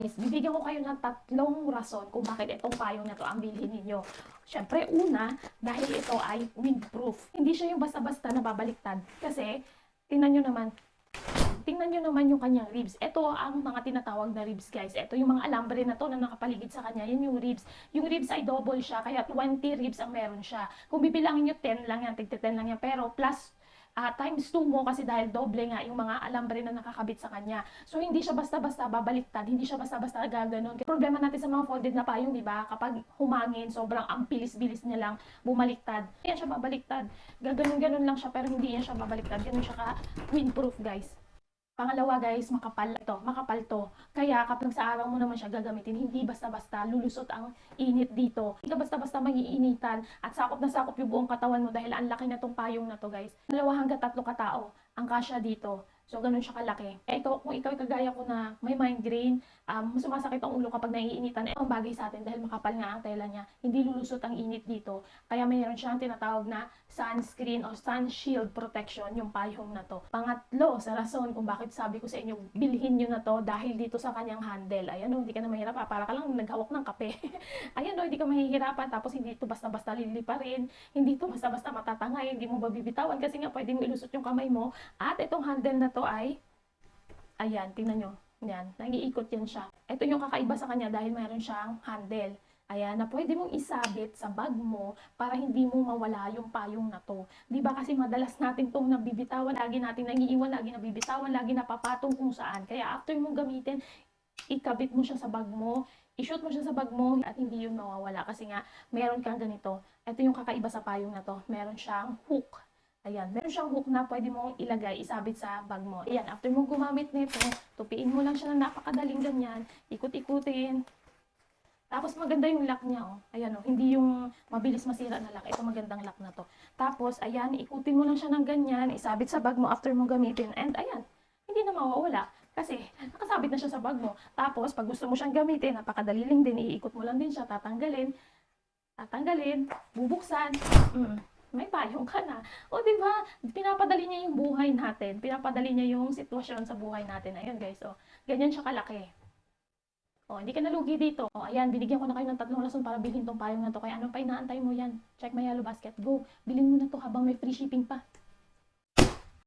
Yes, bibigyan ko kayo ng tatlong rason kung bakit itong payong na to ang bilhin ninyo. Siyempre, una, dahil ito ay windproof. Hindi siya yung basta-basta na babaliktad. Kasi, tingnan nyo naman, yung kanyang ribs. Ito ang mga tinatawag na ribs, guys. Ito yung mga alambre na to na nakapaligid sa kanya. Yan yung ribs. Yung ribs ay double siya, kaya 20 ribs ang meron siya. Kung bibilangin nyo, 10 lang yan, tigti 10 lang yan. Pero plus times 2 mo kasi dahil doble nga yung mga alambre na nakakabit sa kanya. So hindi siya basta-basta babaliktad, hindi siya basta-basta gaganon. Problema natin sa mga folded na payong, di ba? Kapag humangin, sobrang ang bilis-bilis niya lang bumaliktad. Yan siya babaliktad. Gaganon-ganon lang siya pero hindi yan siya babaliktad. Ganun siya ka windproof, guys. Pangalawa, guys, makapal to. Kaya kapag sa araw mo naman siya gagamitin, hindi basta-basta lulusot ang init dito. Hindi ka basta-basta magiinitan at sakop na sakop yung buong katawan mo dahil ang laki na tong payong na to, guys. 2 hanggang 3 katao ang kasya dito. So, ganun siya kalaki. Ito, kung ikaw kagaya ko na may migraine, sumasakit ang ulo kapag naiinitan, ito ang bagay sa atin dahil makapal nga ang tela niya. Hindi lulusot ang init dito. Kaya mayroon siyang tinatawag na sunscreen o sun shield protection, yung payong na to. Pangatlo, sa rason kung bakit sabi ko sa inyo, bilhin nyo na to dahil dito sa kanyang handle. Ayan o, hindi ka na mahirapan. Para ka lang naghawak ng kape. Ayan o, hindi ka mahihirapan. Tapos hindi ito basta-basta liliparin. Hindi ito basta-basta matatangay. Hindi mo babibitawan kasi nga pwede mo ilusot yung kamay mo. At itong handle na to ay, ayan, tingnan nyo. Yan, nag-iikot yan siya. Ito yung kakaiba sa kanya dahil mayroon siyang handle. Ayan, na pwede mong isabit sa bag mo para hindi mo mawala yung payong na to. Di ba kasi madalas natin tong nabibitawan, lagi natin nangiiwan, lagi nabibitawan, lagi napapatong kung saan. Kaya after mong gamitin, ikabit mo siya sa bag mo, i-shoot mo siya sa bag mo at hindi yun mawawala kasi nga meron kang ganito. Ito yung kakaiba sa payong na to. Meron siyang hook. Ayan, meron siyang hook na pwede mong ilagay, isabit sa bag mo. Ayan, after mong gumamit nito, tupiin mo lang siya ng napakadaling ganyan, ikut-ikutin. Tapos maganda yung lock niya, oh. Ayan, oh, hindi yung mabilis masira na lock. Ito magandang lock na to. Tapos, ayan, ikutin mo lang siya ng ganyan, isabit sa bag mo after mong gamitin. And ayan, hindi na mawawala. Kasi, nakasabit na siya sa bag mo. Tapos, pag gusto mo siyang gamitin, napakadali lang din, iikot mo lang din siya, tatanggalin, bubuksan. May payong ka na. O, di ba? Pinapadali niya yung buhay natin. Pinapadali niya yung sitwasyon sa buhay natin. Ayun, guys. O, ganyan siya kalaki. O, hindi ka nalugi dito. O, ayan, binigyan ko na kayo ng 3 rason para bilhin tong payong na to. Kaya ano pa inaantay mo yan? Check my yellow basket. Go, bilhin mo na to habang may free shipping pa.